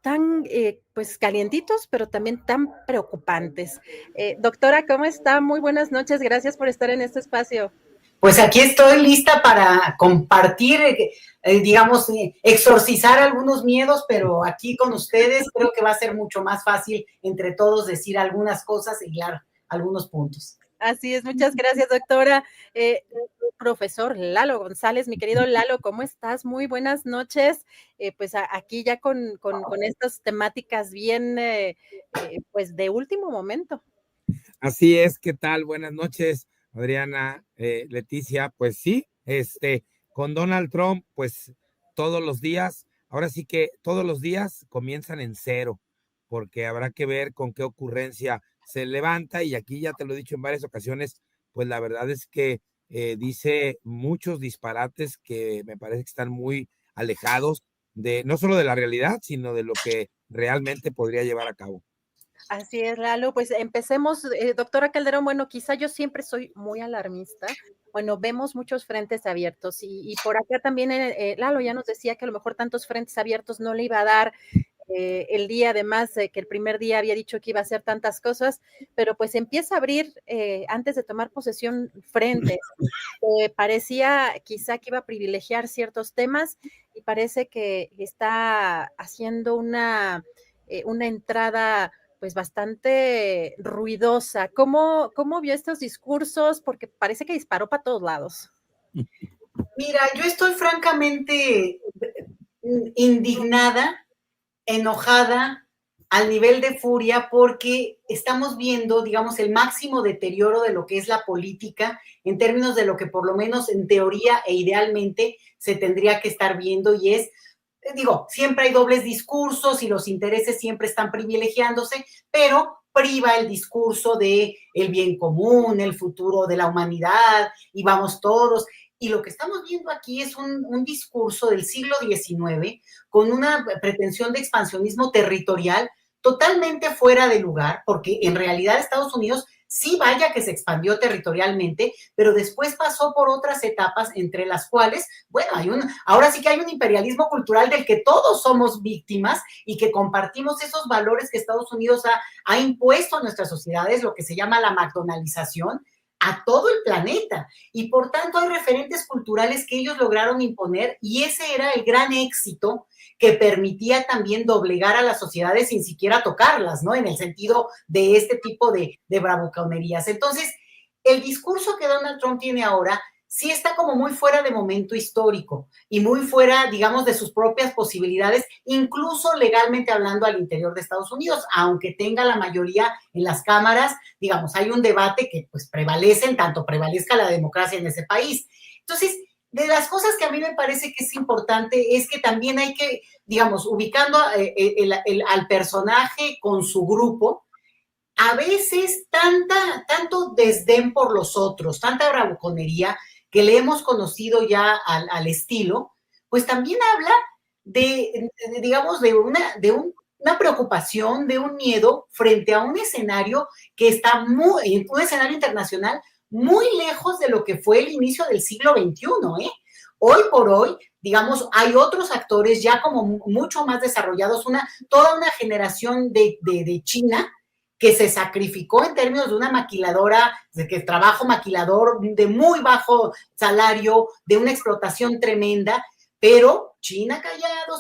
tan, pues, calientitos, pero también tan preocupantes. Doctora, ¿cómo está? Muy buenas noches, gracias por estar en este espacio. Pues aquí estoy lista para compartir, digamos, exorcizar algunos miedos, pero aquí con ustedes creo que va a ser mucho más fácil entre todos decir algunas cosas y hilar algunos puntos. Así es, muchas gracias, doctora. Profesor Lalo González, mi querido Lalo, ¿cómo estás? Muy buenas noches. Pues aquí ya con estas temáticas bien, pues de último momento. Así es, ¿qué tal? Buenas noches, Adriana, Leticia. Pues sí, con Donald Trump, pues todos los días, ahora sí que todos los días comienzan en cero, porque habrá que ver con qué ocurrencia se levanta, y aquí ya te lo he dicho en varias ocasiones, pues la verdad es que dice muchos disparates que me parece que están muy alejados de, no solo de la realidad, sino de lo que realmente podría llevar a cabo. Así es, Lalo. Pues empecemos, doctora Calderón. Bueno, quizá yo siempre soy muy alarmista. Bueno, vemos muchos frentes abiertos y por acá también Lalo ya nos decía que a lo mejor tantos frentes abiertos no le iba a dar el día, además que el primer día había dicho que iba a hacer tantas cosas, pero pues empieza a abrir antes de tomar posesión frentes. Parecía quizá que iba a privilegiar ciertos temas y parece que está haciendo una entrada pues bastante ruidosa. ¿Cómo vio estos discursos? Porque parece que disparó para todos lados. Mira, yo estoy francamente indignada, enojada, al nivel de furia, porque estamos viendo, digamos, el máximo deterioro de lo que es la política en términos de lo que por lo menos en teoría e idealmente se tendría que estar viendo, y es, digo, siempre hay dobles discursos y los intereses siempre están privilegiándose, pero priva el discurso de el bien común, el futuro de la humanidad, y vamos todos. Y lo que estamos viendo aquí es un discurso del siglo XIX con una pretensión de expansionismo territorial totalmente fuera de lugar, porque en realidad Estados Unidos sí vaya que se expandió territorialmente, pero después pasó por otras etapas, entre las cuales, bueno, ahora sí que hay un imperialismo cultural del que todos somos víctimas y que compartimos esos valores que Estados Unidos ha impuesto a nuestras sociedades, lo que se llama la McDonaldización, a todo el planeta, y por tanto hay referentes culturales que ellos lograron imponer, y ese era el gran éxito que permitía también doblegar a las sociedades sin siquiera tocarlas, ¿no? En el sentido de este tipo de bravuconerías. Entonces, el discurso que Donald Trump tiene ahora sí está como muy fuera de momento histórico y muy fuera, digamos, de sus propias posibilidades, incluso legalmente hablando al interior de Estados Unidos, aunque tenga la mayoría en las cámaras, digamos, hay un debate que pues prevalece en tanto prevalezca la democracia en ese país. Entonces, de las cosas que a mí me parece que es importante es que también hay que, digamos, ubicando al personaje con su grupo, a veces tanto desdén por los otros, tanta bravuconería que le hemos conocido ya al estilo, pues también habla digamos, una preocupación, de un miedo frente a un escenario que está un escenario internacional muy lejos de lo que fue el inicio del siglo XXI, ¿eh? Hoy por hoy, digamos, hay otros actores ya como mucho más desarrollados, toda una generación de China que se sacrificó en términos de una maquiladora, de que trabajo maquilador de muy bajo salario, de una explotación tremenda, pero China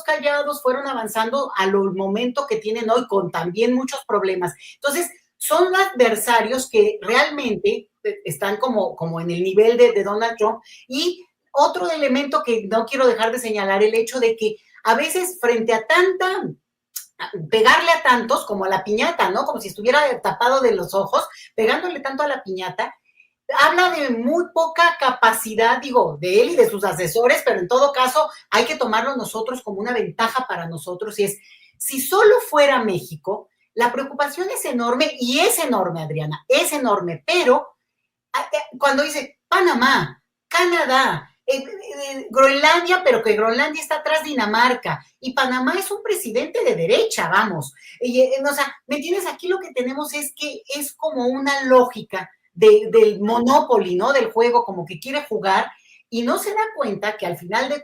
callados, fueron avanzando al momento que tienen hoy, con también muchos problemas. Entonces, son adversarios que realmente están como en el nivel de Donald Trump. Y otro elemento que no quiero dejar de señalar, el hecho de que a veces frente a pegarle a tantos, como a la piñata, ¿no? Como si estuviera tapado de los ojos, pegándole tanto a la piñata, habla de muy poca capacidad, digo, de él y de sus asesores, pero en todo caso hay que tomarlo nosotros como una ventaja para nosotros, y es, si solo fuera México, la preocupación es enorme, y es enorme, Adriana, es enorme, pero cuando dice Panamá, Canadá, Groenlandia, pero que Groenlandia está atrás de Dinamarca, y Panamá es un presidente de derecha, vamos. O sea, ¿me entiendes? Aquí lo que tenemos es que es como una lógica del Monopoly, ¿no? Del juego, como que quiere jugar, y no se da cuenta que al final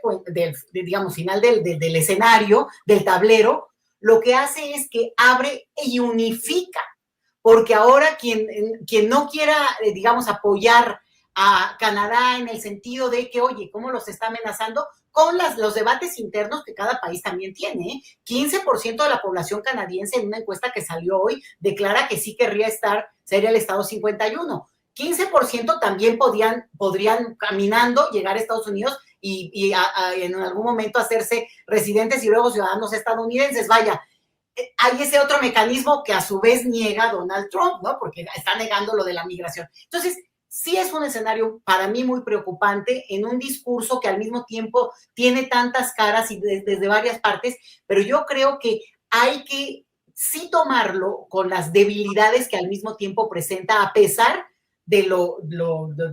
digamos, final del escenario, del tablero, lo que hace es que abre y unifica, porque ahora quien no quiera, digamos, apoyar a Canadá en el sentido de que, oye, ¿cómo los está amenazando? Con los debates internos que cada país también tiene. 15% de la población canadiense en una encuesta que salió hoy declara que sí querría sería el Estado 51. 15% también podrían caminando llegar a Estados Unidos y en algún momento hacerse residentes y luego ciudadanos estadounidenses. Vaya, hay ese otro mecanismo que a su vez niega Donald Trump, ¿no? Porque está negando lo de la migración. Entonces, sí es un escenario para mí muy preocupante en un discurso que al mismo tiempo tiene tantas caras y desde varias partes, pero yo creo que hay que sí tomarlo con las debilidades que al mismo tiempo presenta, a pesar de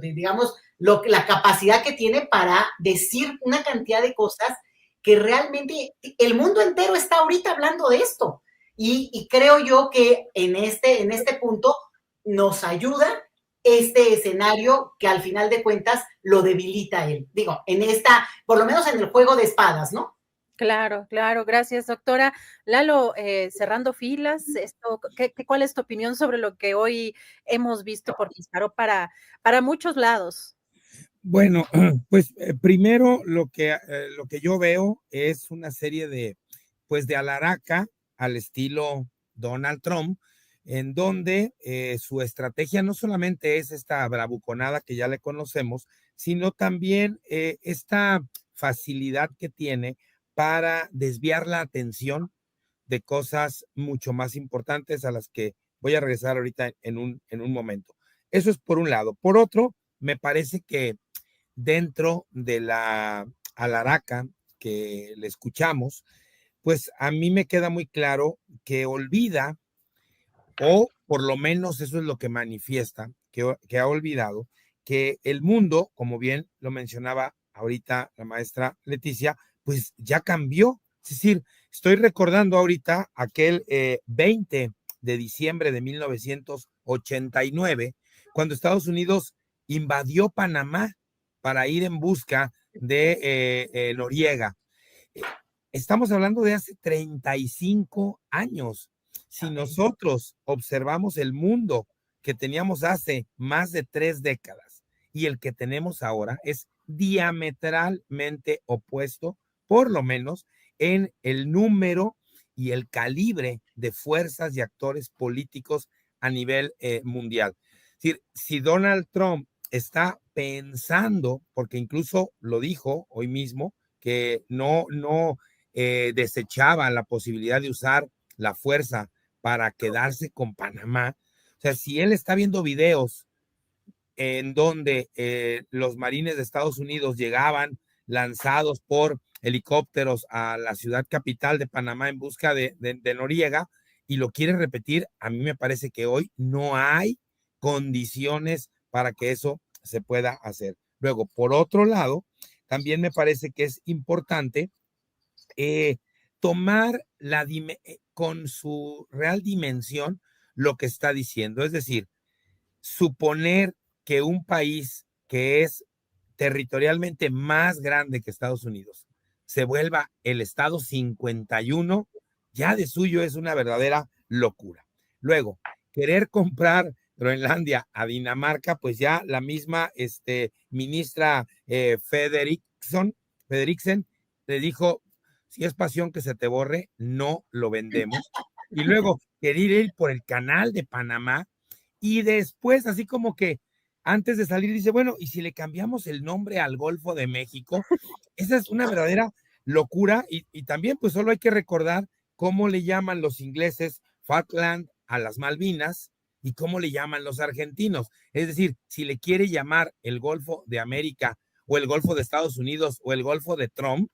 digamos, la capacidad que tiene para decir una cantidad de cosas que realmente el mundo entero está ahorita hablando de esto. Y creo yo que en este punto nos ayuda este escenario que al final de cuentas lo debilita a él. Digo, por lo menos en el juego de espadas, ¿no? Claro, claro, gracias, doctora. Lalo, cerrando filas, ¿cuál es tu opinión sobre lo que hoy hemos visto por disparó para muchos lados? Bueno, pues primero lo que yo veo es una serie pues de alaraca al estilo Donald Trump, en donde su estrategia no solamente es esta bravuconada que ya le conocemos, sino también esta facilidad que tiene para desviar la atención de cosas mucho más importantes a las que voy a regresar ahorita en un momento. Eso es por un lado. Por otro, me parece que dentro de la alaraca que le escuchamos, pues a mí me queda muy claro que olvida, o por lo menos eso es lo que manifiesta, que ha olvidado, que el mundo, como bien lo mencionaba ahorita la maestra Leticia, pues ya cambió. Es decir, estoy recordando ahorita aquel 20 de diciembre de 1989, cuando Estados Unidos invadió Panamá para ir en busca de Noriega. Estamos hablando de hace 35 años. Si nosotros observamos el mundo que teníamos hace más de 3 décadas y el que tenemos ahora es diametralmente opuesto, por lo menos en el número y el calibre de fuerzas y actores políticos a nivel mundial. Es decir, si Donald Trump está pensando, porque incluso lo dijo hoy mismo, que no desechaba la posibilidad de usar la fuerza para quedarse con Panamá. O sea, si él está viendo videos en donde los marines de Estados Unidos llegaban lanzados por helicópteros a la ciudad capital de Panamá en busca de Noriega, y lo quiere repetir, a mí me parece que hoy no hay condiciones para que eso se pueda hacer. Luego, por otro lado, también me parece que es importante tomar con su real dimensión lo que está diciendo. Es decir, suponer que un país que es territorialmente más grande que Estados Unidos se vuelva el Estado 51, ya de suyo es una verdadera locura. Luego, querer comprar Groenlandia a Dinamarca, pues ya la misma ministra Frederiksen le dijo, si es pasión que se te borre, no lo vendemos. Y luego querer ir por el canal de Panamá, y después, así como que antes de salir, dice, bueno, ¿y si le cambiamos el nombre al Golfo de México? Esa es una verdadera locura. Y también, pues solo hay que recordar cómo le llaman los ingleses Falkland a las Malvinas y cómo le llaman los argentinos. Es decir, si le quiere llamar el Golfo de América o el Golfo de Estados Unidos o el Golfo de Trump,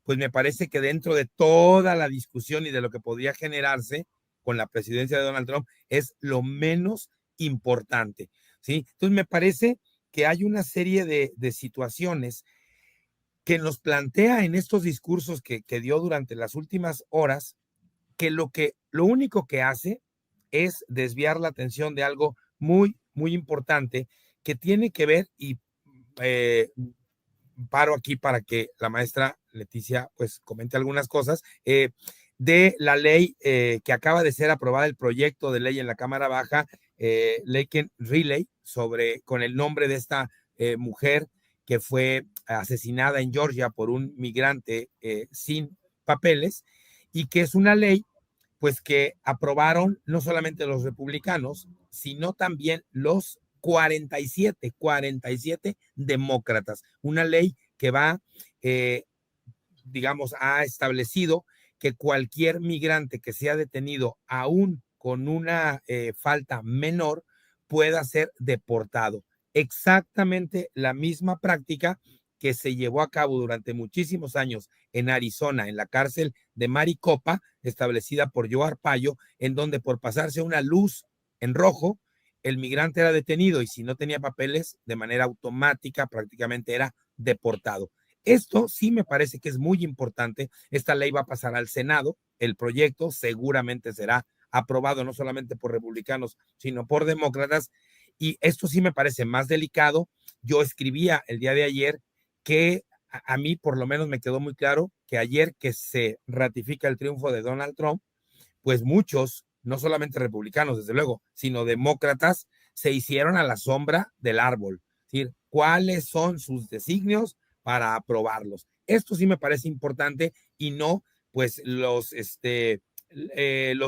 pues me parece que dentro de toda la discusión y de lo que podría generarse con la presidencia de Donald Trump es lo menos importante, ¿sí? Entonces me parece que hay una serie de situaciones que nos plantea en estos discursos que dio durante las últimas horas, que lo único que hace es desviar la atención de algo muy, muy importante que tiene que ver, y paro aquí para que la maestra Leticia pues comente algunas cosas, de la ley que acaba de ser aprobada, el proyecto de ley en la Cámara Baja, Laken Riley, con el nombre de esta mujer que fue asesinada en Georgia por un migrante sin papeles, y que es una ley pues que aprobaron no solamente los republicanos, sino también los 47 demócratas. Una ley que va, digamos, ha establecido que cualquier migrante que sea detenido aún con una falta menor pueda ser deportado. Exactamente la misma práctica que se llevó a cabo durante muchísimos años en Arizona, en la cárcel de Maricopa, establecida por Joe Arpaio, en donde por pasarse una luz en rojo, el migrante era detenido y si no tenía papeles, de manera automática prácticamente era deportado. Esto sí me parece que es muy importante. Esta ley va a pasar al Senado. El proyecto seguramente será aprobado no solamente por republicanos, sino por demócratas. Y esto sí me parece más delicado. Yo escribía el día de ayer que a mí por lo menos me quedó muy claro que ayer que se ratifica el triunfo de Donald Trump, pues muchos, no solamente republicanos, desde luego, sino demócratas, se hicieron a la sombra del árbol. Es decir, ¿cuáles son sus designios para aprobarlos? Esto sí me parece importante y no, pues, los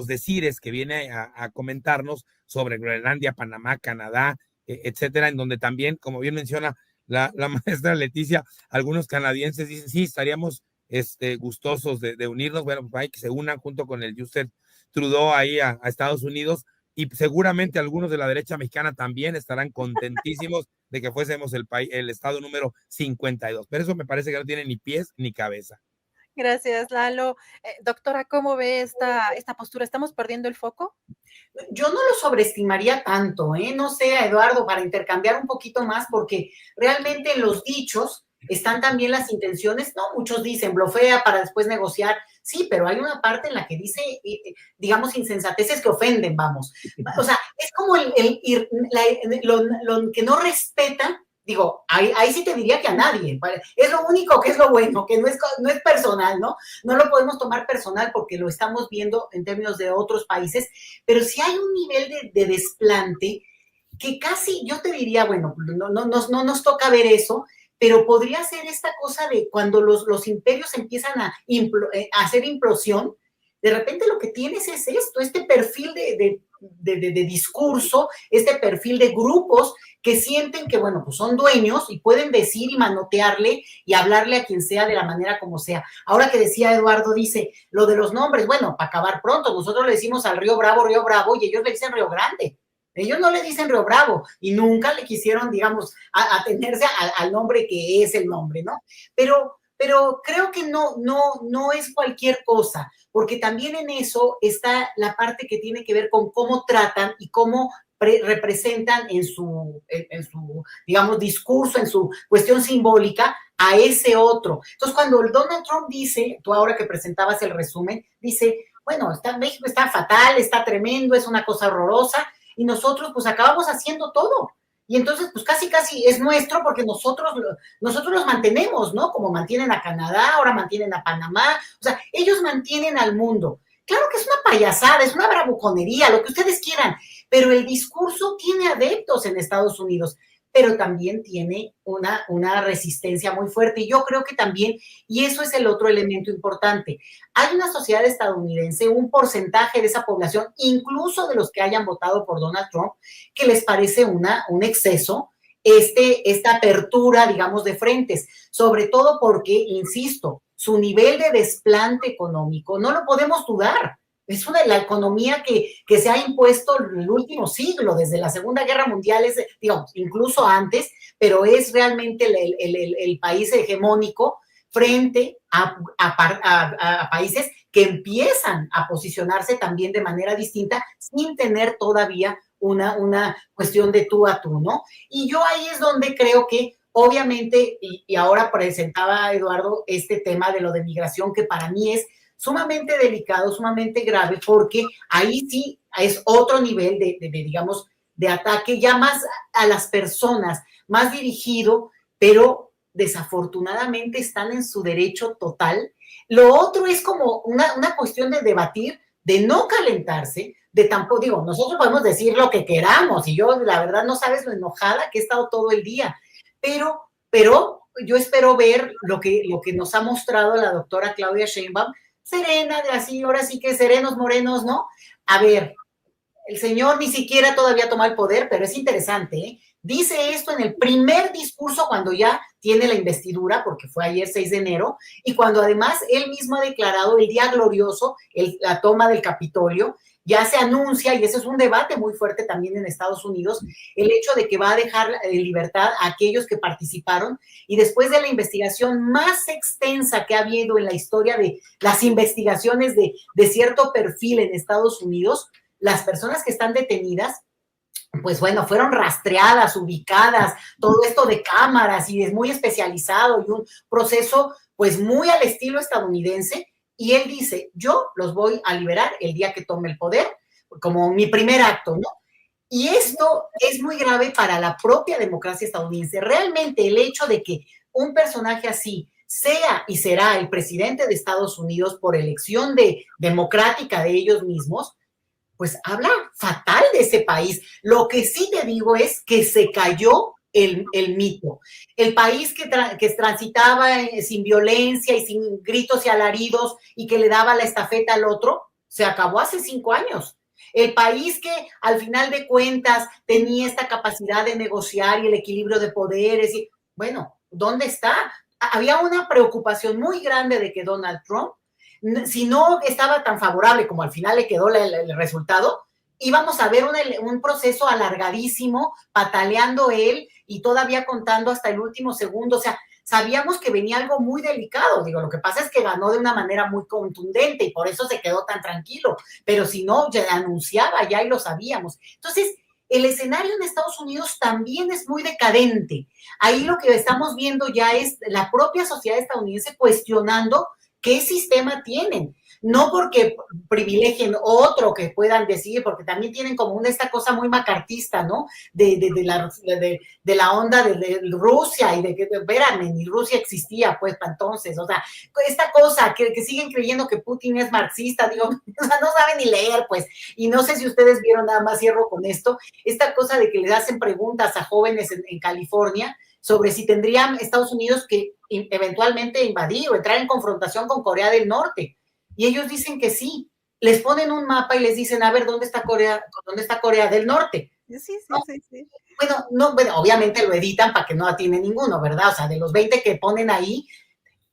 decires que viene a comentarnos sobre Groenlandia, Panamá, Canadá, etcétera, en donde también, como bien menciona la maestra Leticia, algunos canadienses dicen, sí, estaríamos gustosos de unirnos, bueno, pues hay que se unan junto con el Justin Trudeau ahí a Estados Unidos, y seguramente algunos de la derecha mexicana también estarán contentísimos de que fuésemos el estado número 52, pero eso me parece que no tiene ni pies ni cabeza. Gracias, Lalo. Doctora, ¿cómo ve esta postura? ¿Estamos perdiendo el foco? Yo no lo sobreestimaría tanto, ¿eh? No sé, Eduardo, para intercambiar un poquito más, porque realmente en los dichos están también las intenciones, ¿no? Muchos dicen blofea para después negociar, sí, pero hay una parte en la que dice, digamos, insensateces que ofenden, vamos. O sea, es como lo que no respeta. Digo, ahí sí te diría que a nadie. Es lo único que es lo bueno, que no es personal, ¿no? No lo podemos tomar personal porque lo estamos viendo en términos de otros países, pero sí hay un nivel de desplante que casi, yo te diría, bueno, no nos toca ver eso, pero podría ser esta cosa de cuando los imperios empiezan a hacer implosión, de repente lo que tienes es esto, este perfil de discurso, este perfil de grupos que sienten que, bueno, pues son dueños y pueden decir y manotearle y hablarle a quien sea de la manera como sea. Ahora que decía Eduardo, dice, lo de los nombres, bueno, para acabar pronto, nosotros le decimos al Río Bravo, y ellos le dicen Río Grande. Ellos no le dicen Río Bravo y nunca le quisieron, digamos, atenerse al nombre que es el nombre, ¿no? Pero creo que no es cualquier cosa, porque también en eso está la parte que tiene que ver con cómo tratan y cómo representan en su, digamos, discurso, en su cuestión simbólica a ese otro. Entonces, cuando Donald Trump dice, tú ahora que presentabas el resumen, dice, bueno, México está fatal, está tremendo, es una cosa horrorosa, y nosotros pues acabamos haciendo todo. Y entonces, pues casi es nuestro porque nosotros los mantenemos, ¿no? Como mantienen a Canadá, ahora mantienen a Panamá, o sea, ellos mantienen al mundo. Claro que es una payasada, es una bravuconería, lo que ustedes quieran, pero el discurso tiene adeptos en Estados Unidos, pero también tiene una resistencia muy fuerte. Y yo creo que también, y eso es el otro elemento importante, hay una sociedad estadounidense, un porcentaje de esa población, incluso de los que hayan votado por Donald Trump, que les parece un exceso esta apertura, digamos, de frentes, sobre todo porque, insisto, su nivel de desplante económico no lo podemos dudar. Es la economía que se ha impuesto en el último siglo, desde la Segunda Guerra Mundial, digamos, incluso antes, pero es realmente el país hegemónico frente a países que empiezan a posicionarse también de manera distinta sin tener todavía una cuestión de tú a tú, ¿no? Y yo ahí es donde creo que obviamente, y ahora presentaba Eduardo este tema de lo de migración, que para mí es sumamente delicado, sumamente grave, porque ahí sí es otro nivel digamos, de ataque ya más a las personas, más dirigido, pero desafortunadamente están en su derecho total. Lo otro es como una cuestión de debatir, de no calentarse, de tampoco, digo, nosotros podemos decir lo que queramos, y yo la verdad no sabes lo enojada que he estado todo el día, pero yo espero ver lo que nos ha mostrado la doctora Claudia Sheinbaum, serena, de así, ahora sí que serenos, morenos, ¿no? A ver, el señor ni siquiera todavía toma el poder, pero es interesante, ¿eh? Dice esto en el primer discurso cuando ya tiene la investidura, porque fue ayer 6 de enero, y cuando además él mismo ha declarado el día glorioso, la toma del Capitolio, ya se anuncia, y ese es un debate muy fuerte también en Estados Unidos, el hecho de que va a dejar en libertad a aquellos que participaron, y después de la investigación más extensa que ha habido en la historia de las investigaciones de cierto perfil en Estados Unidos, las personas que están detenidas, pues bueno, fueron rastreadas, ubicadas, todo esto de cámaras y es muy especializado y un proceso pues muy al estilo estadounidense, y él dice, yo los voy a liberar el día que tome el poder, como mi primer acto, ¿no? Y esto es muy grave para la propia democracia estadounidense. Realmente el hecho de que un personaje así sea y será el presidente de Estados Unidos por elección democrática de ellos mismos, pues habla fatal de ese país. Lo que sí te digo es que se cayó el mito. El país que transitaba sin violencia y sin gritos y alaridos y que le daba la estafeta al otro, se acabó hace 5 años. El país que al final de cuentas tenía esta capacidad de negociar y el equilibrio de poderes, y bueno, ¿dónde está? Había una preocupación muy grande de que Donald Trump, si no estaba tan favorable como al final le quedó el resultado, íbamos a ver un proceso alargadísimo, pataleando él y todavía contando hasta el último segundo. O sea, sabíamos que venía algo muy delicado. Digo, lo que pasa es que ganó de una manera muy contundente y por eso se quedó tan tranquilo. Pero si no, ya anunciaba ya y lo sabíamos. Entonces, el escenario en Estados Unidos también es muy decadente. Ahí lo que estamos viendo ya es la propia sociedad estadounidense cuestionando qué sistema tienen. No porque privilegien otro que puedan decir, porque también tienen como esta cosa muy macartista, ¿no? De la onda de Rusia y de que, espérame, ni Rusia existía, pues, para entonces. O sea, esta cosa que siguen creyendo que Putin es marxista, digo, o sea, no saben ni leer, pues. Y no sé si ustedes vieron, nada más cierro con esto, esta cosa de que les hacen preguntas a jóvenes en California sobre si tendrían Estados Unidos que eventualmente invadir o entrar en confrontación con Corea del Norte. Y ellos dicen que sí. Les ponen un mapa y les dicen, a ver, ¿dónde está Corea del Norte? Sí. Bueno, no, bueno, obviamente lo editan para que no atiene ninguno, ¿verdad? O sea, de los 20 que ponen ahí,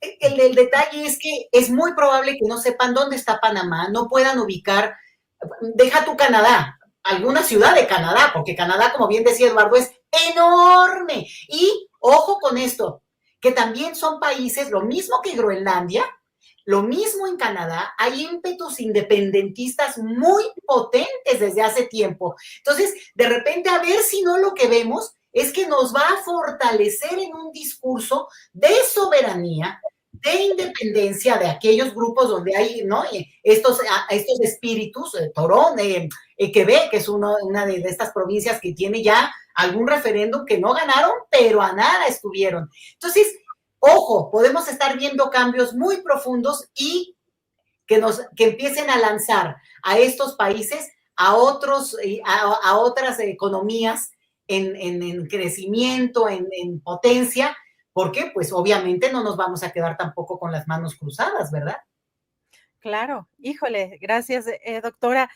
el detalle es que es muy probable que no sepan dónde está Panamá, no puedan ubicar, deja tu Canadá, alguna ciudad de Canadá, porque Canadá, como bien decía Eduardo, es enorme. Y ojo con esto, que también son países, lo mismo que Groenlandia, lo mismo en Canadá, hay ímpetus independentistas muy potentes desde hace tiempo. Entonces, de repente, a ver si no lo que vemos es que nos va a fortalecer en un discurso de soberanía, de independencia de aquellos grupos donde hay, ¿no? Estos espíritus, Torón, Quebec, que es una de estas provincias que tiene ya algún referéndum que no ganaron, pero a nada estuvieron. Entonces, ojo, podemos estar viendo cambios muy profundos y que empiecen a lanzar a estos países a otras economías en crecimiento, en potencia, porque pues obviamente no nos vamos a quedar tampoco con las manos cruzadas, ¿verdad? Claro, híjole, gracias, doctora.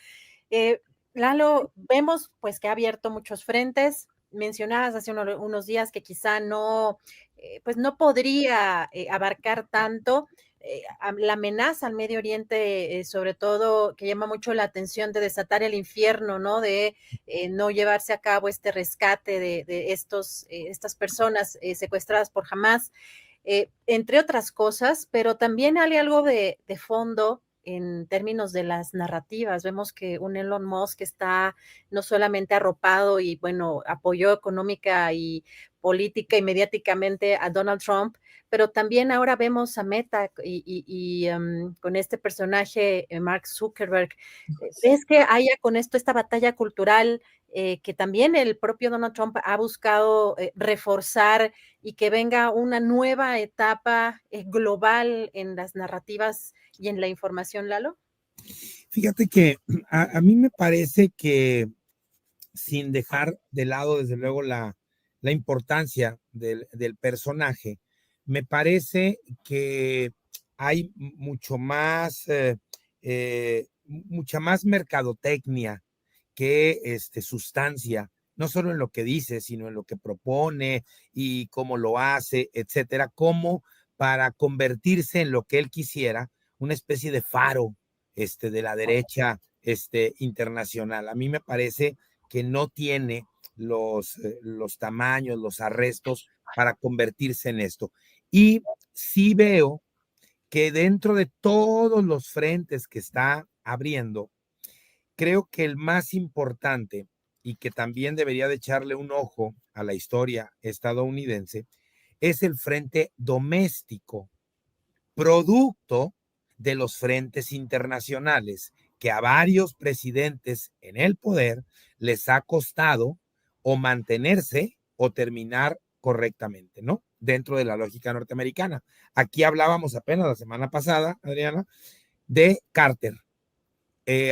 Lalo, vemos pues que ha abierto muchos frentes. Mencionabas hace unos días que quizá no, pues no podría abarcar tanto. La amenaza al Medio Oriente, sobre todo, que llama mucho la atención de desatar el infierno, ¿no? De no llevarse a cabo este rescate de estas personas secuestradas por Hamás, entre otras cosas, pero también hay algo de fondo en términos de las narrativas. Vemos que un Elon Musk está no solamente arropado y, bueno, apoyó económica y política y mediáticamente a Donald Trump, pero también ahora vemos a Meta con este personaje, Mark Zuckerberg. ¿Ves que haya con esto esta batalla cultural que también el propio Donald Trump ha buscado reforzar y que venga una nueva etapa global en las narrativas y en la información, Lalo? Fíjate que a mí me parece que sin dejar de lado, desde luego, la importancia del personaje, me parece que hay mucha más mercadotecnia que sustancia, no solo en lo que dice, sino en lo que propone y cómo lo hace, etcétera, como para convertirse en lo que él quisiera, una especie de faro de la derecha internacional. A mí me parece que no tiene los tamaños, los arrestos para convertirse en esto. Y sí veo que dentro de todos los frentes que está abriendo, creo que el más importante y que también debería de echarle un ojo a la historia estadounidense es el frente doméstico, producto de los frentes internacionales que a varios presidentes en el poder les ha costado o mantenerse o terminar correctamente, ¿no? Dentro de la lógica norteamericana. Aquí hablábamos apenas la semana pasada, Adriana, de Carter.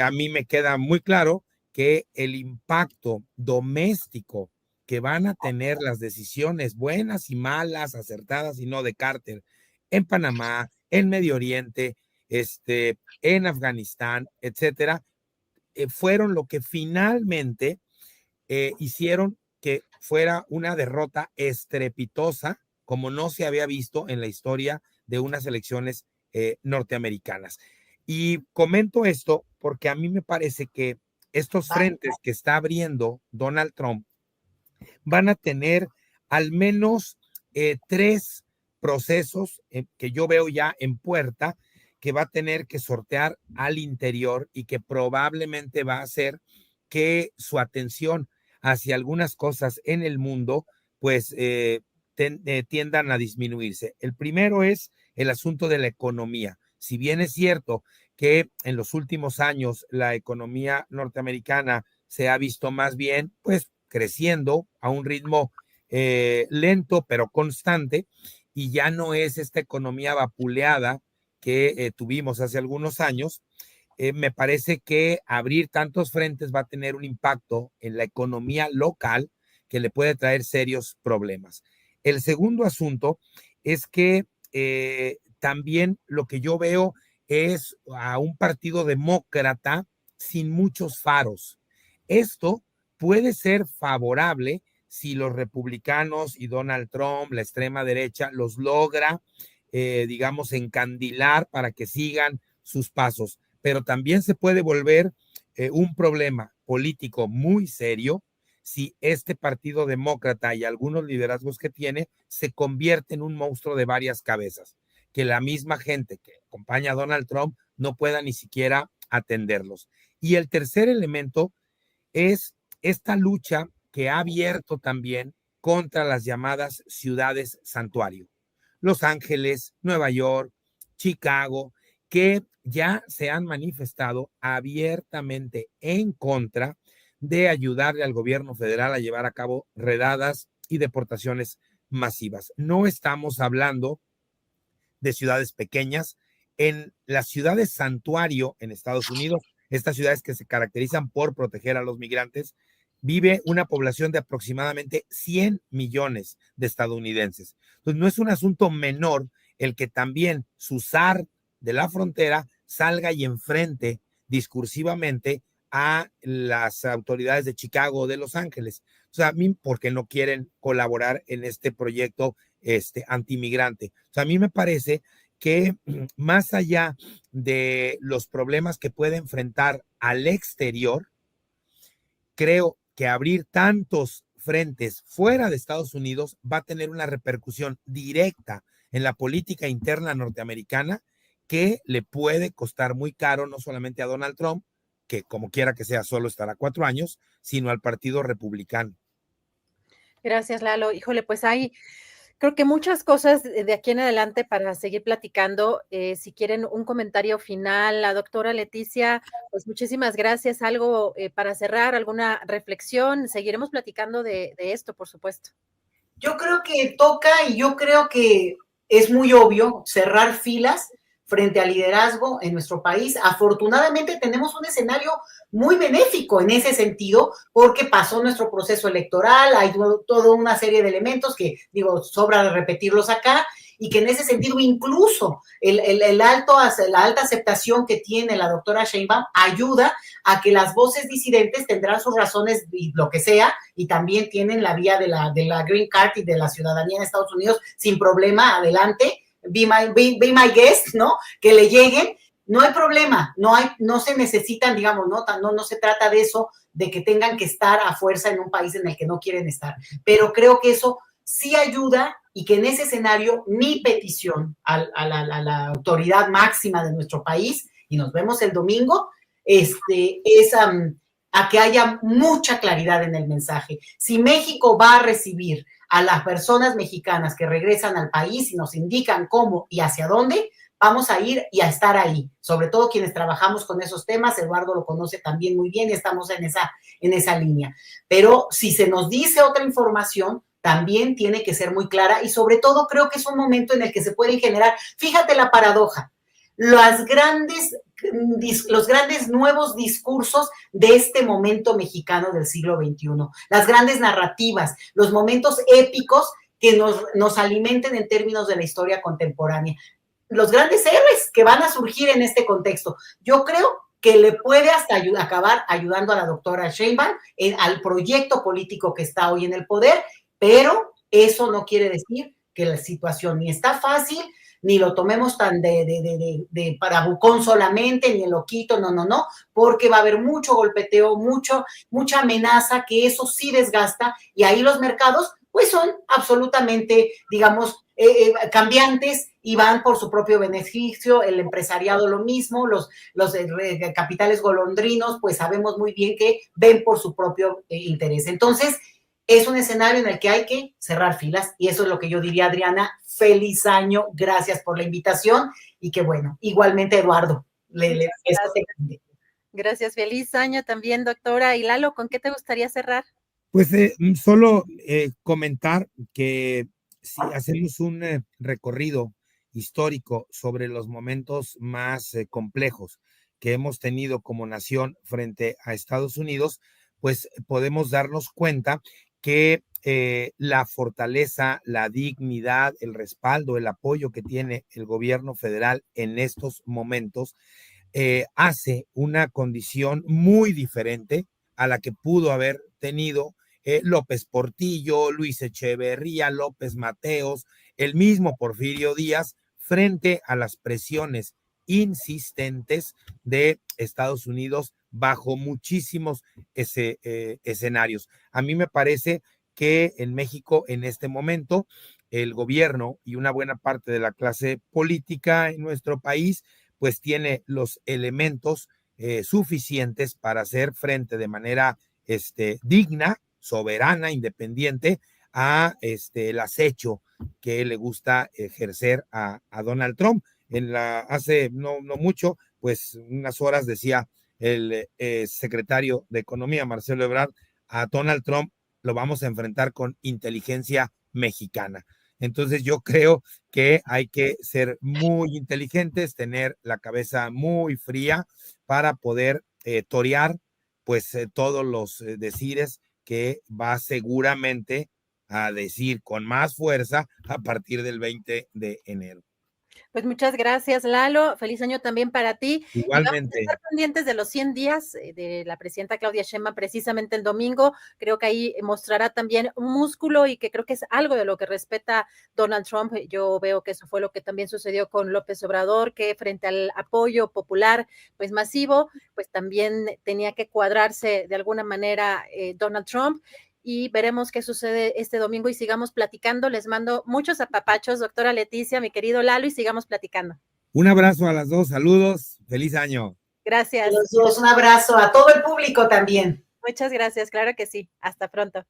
A mí me queda muy claro que el impacto doméstico que van a tener las decisiones buenas y malas, acertadas y no de Carter en Panamá, en Medio Oriente, en Afganistán, etcétera, fueron lo que finalmente hicieron que fuera una derrota estrepitosa, como no se había visto en la historia de unas elecciones norteamericanas. Y comento esto porque a mí me parece que estos frentes que está abriendo Donald Trump van a tener al menos 3 procesos que yo veo ya en puerta, que va a tener que sortear al interior y que probablemente va a hacer que su atención hacia algunas cosas en el mundo pues tiendan a disminuirse. El primero es el asunto de la economía. Si bien es cierto que en los últimos años la economía norteamericana se ha visto más bien, pues creciendo a un ritmo lento pero constante, y ya no es esta economía vapuleada que tuvimos hace algunos años. Me parece que abrir tantos frentes va a tener un impacto en la economía local que le puede traer serios problemas. El segundo asunto es que también lo que yo veo es a un partido demócrata sin muchos faros. Esto puede ser favorable si los republicanos y Donald Trump, la extrema derecha, los logra, digamos, encandilar para que sigan sus pasos. Pero también se puede volver un problema político muy serio si este partido demócrata y algunos liderazgos que tiene se convierte en un monstruo de varias cabezas, que la misma gente que acompaña a Donald Trump no pueda ni siquiera atenderlos. Y el tercer elemento es esta lucha que ha abierto también contra las llamadas ciudades santuario. Los Ángeles, Nueva York, Chicago, que ya se han manifestado abiertamente en contra de ayudarle al gobierno federal a llevar a cabo redadas y deportaciones masivas. No estamos hablando de ciudades pequeñas. En las ciudades santuario en Estados Unidos, estas ciudades que se caracterizan por proteger a los migrantes, vive una población de aproximadamente 100 millones de estadounidenses. Entonces, no es un asunto menor el que también su zar de la frontera salga y enfrente discursivamente a las autoridades de Chicago o de Los Ángeles. O sea, a mí, porque no quieren colaborar en este proyecto antimigrante. O sea, a mí me parece que más allá de los problemas que puede enfrentar al exterior, creo que abrir tantos frentes fuera de Estados Unidos va a tener una repercusión directa en la política interna norteamericana que le puede costar muy caro, no solamente a Donald Trump, que como quiera que sea, solo estará 4 años, sino al Partido Republicano. Gracias, Lalo. Híjole, pues hay, creo que muchas cosas de aquí en adelante para seguir platicando. Si quieren un comentario final, la doctora Leticia, pues muchísimas gracias. Algo para cerrar, alguna reflexión. Seguiremos platicando de esto, por supuesto. Yo creo que toca y yo creo que es muy obvio cerrar filas frente al liderazgo en nuestro país. Afortunadamente tenemos un escenario muy benéfico en ese sentido, porque pasó nuestro proceso electoral, hay toda una serie de elementos que, digo, sobra repetirlos acá, y que en ese sentido incluso la alta aceptación que tiene la doctora Sheinbaum ayuda a que las voces disidentes tendrán sus razones y lo que sea, y también tienen la vía de la Green Card y de la ciudadanía en Estados Unidos sin problema, adelante, be my guest, ¿no? Que le lleguen, no hay problema, no se necesitan, digamos, no se trata de eso, de que tengan que estar a fuerza en un país en el que no quieren estar, pero creo que eso sí ayuda, y que en ese escenario mi petición a la autoridad máxima de nuestro país, y nos vemos el domingo, es a que haya mucha claridad en el mensaje. Si México va a recibir a las personas mexicanas que regresan al país y nos indican cómo y hacia dónde, vamos a ir y a estar ahí, sobre todo quienes trabajamos con esos temas. Eduardo lo conoce también muy bien y estamos en esa línea. Pero si se nos dice otra información, también tiene que ser muy clara, y sobre todo creo que es un momento en el que se pueden generar, fíjate la paradoja, los grandes nuevos discursos de este momento mexicano del siglo XXI, las grandes narrativas, los momentos épicos que nos alimenten en términos de la historia contemporánea, los grandes héroes que van a surgir en este contexto. Yo creo que le puede hasta acabar ayudando a la doctora Sheinbaum al proyecto político que está hoy en el poder, pero eso no quiere decir que la situación ni está fácil, ni lo tomemos tan de parabucón solamente, ni el loquito, no, porque va a haber mucho golpeteo, mucha amenaza, que eso sí desgasta, y ahí los mercados pues son absolutamente, digamos, cambiantes, y van por su propio beneficio, el empresariado lo mismo, los capitales golondrinos, pues sabemos muy bien que ven por su propio interés. Entonces, es un escenario en el que hay que cerrar filas, y eso es lo que yo diría, Adriana. Feliz año, gracias por la invitación, y que bueno, igualmente Eduardo. Gracias, feliz año también, doctora. Y Lalo, ¿con qué te gustaría cerrar? Pues solo comentar que si hacemos un recorrido histórico sobre los momentos más complejos que hemos tenido como nación frente a Estados Unidos, pues podemos darnos cuenta que la fortaleza, la dignidad, el respaldo, el apoyo que tiene el gobierno federal en estos momentos hace una condición muy diferente a la que pudo haber tenido López Portillo, Luis Echeverría, López Mateos, el mismo Porfirio Díaz, frente a las presiones insistentes de Estados Unidos bajo muchísimos escenarios. A mí me parece que en México, en este momento, el gobierno y una buena parte de la clase política en nuestro país, pues tiene los elementos suficientes para hacer frente de manera digna, soberana, independiente a el acecho que le gusta ejercer a Donald Trump. Hace no mucho, pues unas horas decía el secretario de Economía, Marcelo Ebrard, a Donald Trump lo vamos a enfrentar con inteligencia mexicana. Entonces yo creo que hay que ser muy inteligentes, tener la cabeza muy fría para poder torear pues todos los decires que va seguramente a decir con más fuerza a partir del 20 de enero. Pues muchas gracias, Lalo. Feliz año también para ti. Igualmente. Y vamos a estar pendientes de los 100 días de la presidenta Claudia Sheinbaum precisamente el domingo. Creo que ahí mostrará también un músculo, y que creo que es algo de lo que respeta Donald Trump. Yo veo que eso fue lo que también sucedió con López Obrador, que frente al apoyo popular pues masivo, pues también tenía que cuadrarse de alguna manera Donald Trump. Y veremos qué sucede este domingo y sigamos platicando. Les mando muchos apapachos, doctora Leticia, mi querido Lalo, y sigamos platicando. Un abrazo a las dos, saludos, feliz año. Gracias. Los dos, un abrazo a todo el público también. Muchas gracias, claro que sí. Hasta pronto.